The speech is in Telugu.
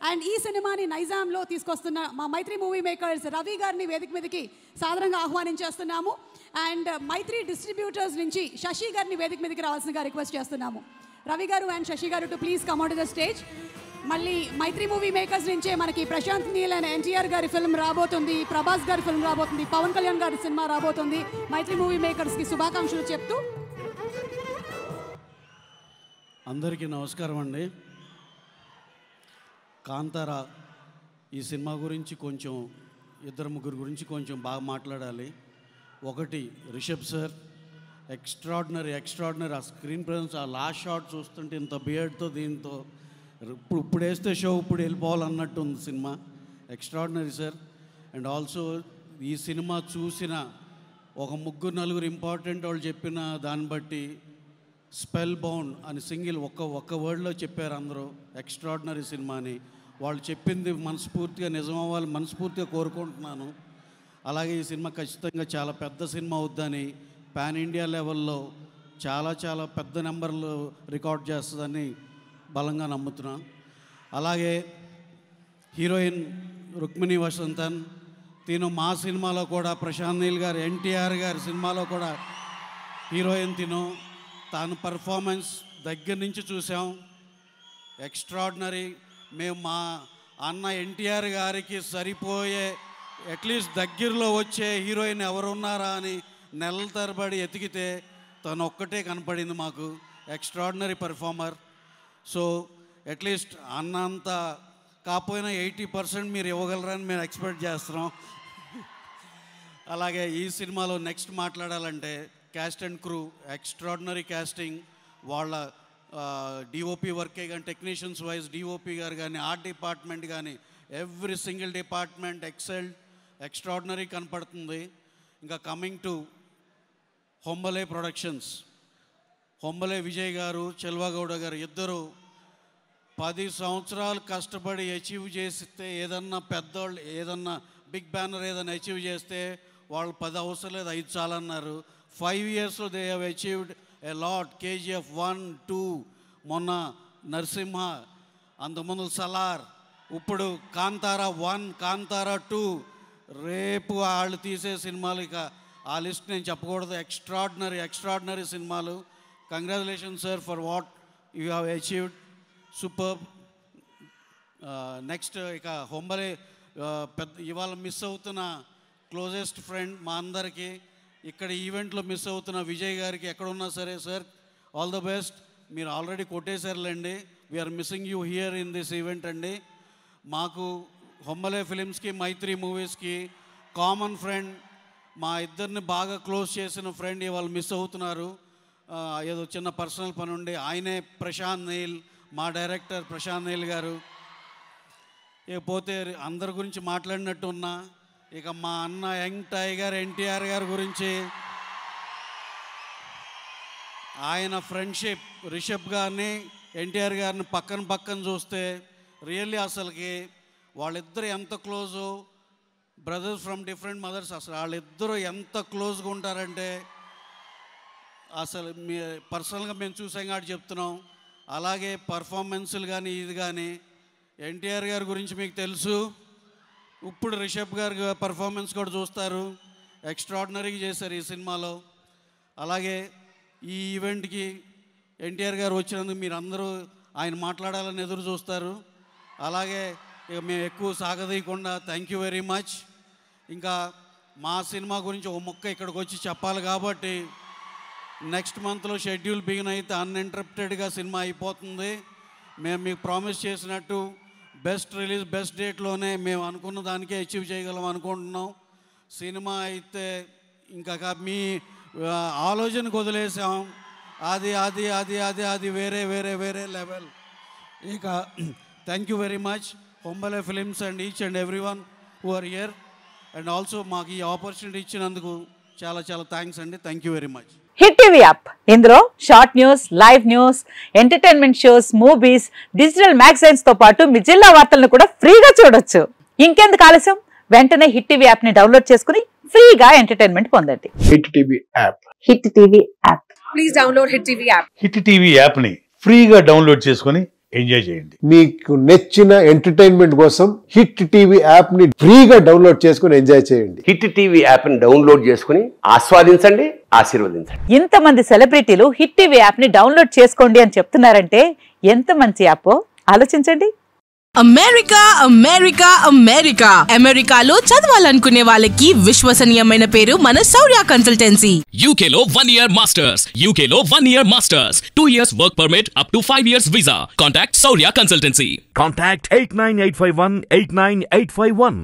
అండ్ ఈ సినిమాని నైజాంలో తీసుకొస్తున్న మా మైత్రి మూవీ మేకర్స్ రవి గారిని వేదిక మీదకి సాధారణంగా ఆహ్వానించేస్తున్నాము. అండ్ మైత్రి డిస్ట్రిబ్యూటర్స్ నుంచి శశి గారిని వేదిక మీదకి రావాల్సిందిగా రిక్వెస్ట్ చేస్తున్నాము. రవి గారు అండ్ శశి గారు to please come out to the stage. మళ్ళీ మైత్రి మూవీ మేకర్స్ నుంచే మనకి ప్రశాంత్ నీల్ అండ్ ఎన్టీఆర్ గారి ఫిల్మ్ రాబోతుంది, ప్రభాస్ గారి ఫిల్మ్ రాబోతుంది, పవన్ కళ్యాణ్ గారి సినిమా రాబోతుంది. మైత్రి మూవీ మేకర్స్కి శుభాకాంక్షలు చెప్తూ. అందరికీ నమస్కారం అండి. కాంతారా ఈ సినిమా గురించి కొంచెం ఇద్దరు ముగ్గురు గురించి కొంచెం బాగా మాట్లాడాలి. ఒకటి రిషబ్ సార్, ఎక్స్ట్రాడినరీ ఆ స్క్రీన్ ప్రెజెన్స్, ఆ లాస్ట్ షాట్ చూస్తుంటే ఇంత బియర్డ్తో దీంతో ఇప్పుడు వేస్తే షో ఇప్పుడు వెళ్ళిపోవాలన్నట్టు ఉంది cinema. Extraordinary sir. And also ఈ సినిమా చూసిన ఒక ముగ్గురు నలుగురు ఇంపార్టెంట్ వాళ్ళు చెప్పిన దాన్ని బట్టి స్పెల్ బౌండ్ అని సింగిల్ ఒక్క వర్డ్లో చెప్పారు అందరూ. ఎక్స్ట్రాడినరీ సినిమా అని వాళ్ళు చెప్పింది మనస్ఫూర్తిగా నిజం అవ్వాలి మనస్ఫూర్తిగా కోరుకుంటున్నాను. అలాగే ఈ సినిమా ఖచ్చితంగా చాలా పెద్ద సినిమా అవుద్దని, పాన్ ఇండియా లెవెల్లో చాలా పెద్ద నెంబర్లు రికార్డ్ చేస్తుందని బలంగా నమ్ముతున్నాను. అలాగే హీరోయిన్ రుక్మిణి వసంతన్, తిను మా సినిమాలో కూడా ప్రశాంత్ నీల్ గారు ఎన్టీఆర్ గారి సినిమాలో కూడా హీరోయిన్ తాను పర్ఫార్మెన్స్ దగ్గర నుంచి చూసాం. ఎక్స్ట్రాడినరీ. మేము మా అన్న ఎన్టీఆర్ గారికి సరిపోయే అట్లీస్ట్ దగ్గరలో వచ్చే హీరోయిన్ ఎవరున్నారా అని నెలల తరబడి ఎతికితే తను ఒక్కటే కనపడింది మాకు. Extraordinary performer. సో అట్లీస్ట్ అన్నంత కాకపోయినా 80% మీరు ఇవ్వగలరని మేము ఎక్స్పెక్ట్ చేస్తున్నాం. అలాగే ఈ సినిమాలో నెక్స్ట్ మాట్లాడాలంటే caste and crew, extraordinary casting. వాళ్ళ డిఓపి వర్కే కానీ, టెక్నీషియన్స్ వైజ్ డిఓపి గారు కానీ, ఆర్ట్ డిపార్ట్మెంట్ కానీ, ఎవ్రీ సింగిల్ డిపార్ట్మెంట్ ఎక్స్ట్రాడినరీ కనపడుతుంది. ఇంకా coming to Hombale productions, Hombale Vijay గారు, చెల్వాగౌడ గారు ఇద్దరు 10 సంవత్సరాలు కష్టపడి అచీవ్ చేస్తే ఏదన్నా పెద్దవాళ్ళు ఏదన్నా బిగ్ బ్యానర్ ఏదైనా అచీవ్ చేస్తే వాళ్ళు 10 అవసరం లేదు 5 చాలన్నారు. 5 yearsలో they have achieved a lot. KGF 1, 2, మొన్న నరసింహ, అంతకుముందు సలార్, ఇప్పుడు కాంతారా 1, కాంతారా 2, రేపు వాళ్ళు తీసే సినిమాలు ఇక ఆ లిస్ట్ నేను చెప్పకూడదు. ఎక్స్ట్రాడినరీ సినిమాలు. Congratulation sir for what you have achieved. Super. Next ఇక హొంబలే ఇవాళ మిస్ అవుతున్న క్లోజెస్ట్ ఫ్రెండ్ మా అందరికీ, ఇక్కడ ఈవెంట్లో మిస్ అవుతున్న విజయ్ గారికి ఎక్కడున్నా సరే సార్ ఆల్ ద బెస్ట్. మీరు ఆల్రెడీ కొట్టేశారులేండి. We're missing you here in this event అండి. మాకు హొంబలే ఫిలిమ్స్కి, మైత్రి మూవీస్కి కామన్ ఫ్రెండ్, మా ఇద్దరిని బాగా క్లోజ్ చేసిన ఫ్రెండ్ ఇవాళ మిస్ అవుతున్నారు. ఏదో చిన్న పర్సనల్ పని ఉండి. ఆయనే ప్రశాంత్ నీల్, మా డైరెక్టర్ ప్రశాంత్ నీల్ గారు. ఇకపోతే అందరి గురించి మాట్లాడినట్టు ఉన్నా, ఇక మా అన్న యంగ్ టైగర్ ఎన్టీఆర్ గారి గురించి, ఆయన ఫ్రెండ్షిప్ రిషబ్ గారిని ఎన్టీఆర్ గారిని పక్కన చూస్తే రియల్లీ అసలుకి వాళ్ళిద్దరు ఎంత close, brothers from different mothers. అసలు వాళ్ళిద్దరూ ఎంత క్లోజ్గా ఉంటారంటే అసలు మీ పర్సనల్గా మేము చూసాం కాబట్టి చెప్తున్నాం. అలాగే పర్ఫార్మెన్సులు కానీ ఇది కానీ ఎన్టీఆర్ గారి గురించి మీకు తెలుసు. ఇప్పుడు రిషబ్ గారి పర్ఫార్మెన్స్ కూడా చూస్తారు. ఎక్స్ట్రాడినరీగా చేశారు ఈ సినిమాలో. అలాగే ఈ ఈవెంట్కి ఎన్టీఆర్ గారు వచ్చినందుకు మీరు అందరూ ఆయన మాట్లాడాలని ఎదురు చూస్తారు. అలాగే ఇక మేము ఎక్కువ సాగదీయకుండా థ్యాంక్ యూ వెరీ మచ్. ఇంకా మా సినిమా గురించి ఒక ముక్క ఇక్కడికి వచ్చి చెప్పాలి కాబట్టి నెక్స్ట్ మంత్లో షెడ్యూల్ బిగిన్ అయితే అన్ఇంటరప్టెడ్గా సినిమా అయిపోతుంది. మేము మీకు ప్రామిస్ చేసినట్టు బెస్ట్ రిలీజ్ బెస్ట్ డేట్లోనే మేము అనుకున్న దానికే అచీవ్ చేయగలం అనుకుంటున్నాం. సినిమా అయితే ఇంకా మీ ఆలోచనకు వదిలేసాం. అది అది అది అది అది వేరే వేరే వేరే లెవెల్. ఇక thank you very much Hombale films and each and every one who are here. And also మాకు ఈ ఆపర్చునిటీ ఇచ్చినందుకు చాలా చాలా థ్యాంక్స్ అండి. Thank you very much. Hit TV app, ఇందులో short news, live news, entertainment shows, movies, digital magazines తో పాటు మీ జిల్లా వార్తలను కూడా ఫ్రీగా చూడొచ్చు. ఇంకెందుకు ఆలస్యం, వెంటనే హిట్ టీవీ యాప్ ని డౌన్లోడ్ చేసుకుని ఫ్రీగా ఎంటర్టైన్మెంట్ పొందండి. Hit TV app. Hit TV app. Please download hit TV app. Hit TV app ని ఫ్రీగా డౌన్లోడ్ చేసుకుని ఎంజాయ్ చేయండి. మీకు నచ్చిన ఎంటర్టైన్మెంట్ కోసం హిట్ టీవీ యాప్ ని ఫ్రీగా డౌన్లోడ్ చేసుకుని ఎంజాయ్ చేయండి. హిట్ టీవీ యాప్ ని డౌన్లోడ్ చేసుకుని ఆస్వాదించండి, ఆశీర్వదించండి. ఇంతమంది సెలబ్రిటీలు హిట్ టీవీ యాప్ ని డౌన్లోడ్ చేసుకోండి అని చెప్తున్నారంటే ఎంత మంచి యాప్ ఆలోచించండి. అమెరికా అమెరికా అమెరికా అమెరికాలో చదవాలనుకునే వాళ్ళకి విశ్వసనీయమైన పేరు మన శౌర్య కన్సల్టెన్సీ. UK లో 1 year masters, UK లో 1 year masters, 2 years work permit up to 5 years visa. Contact Saurya Consultancy. Contact 89851 89851.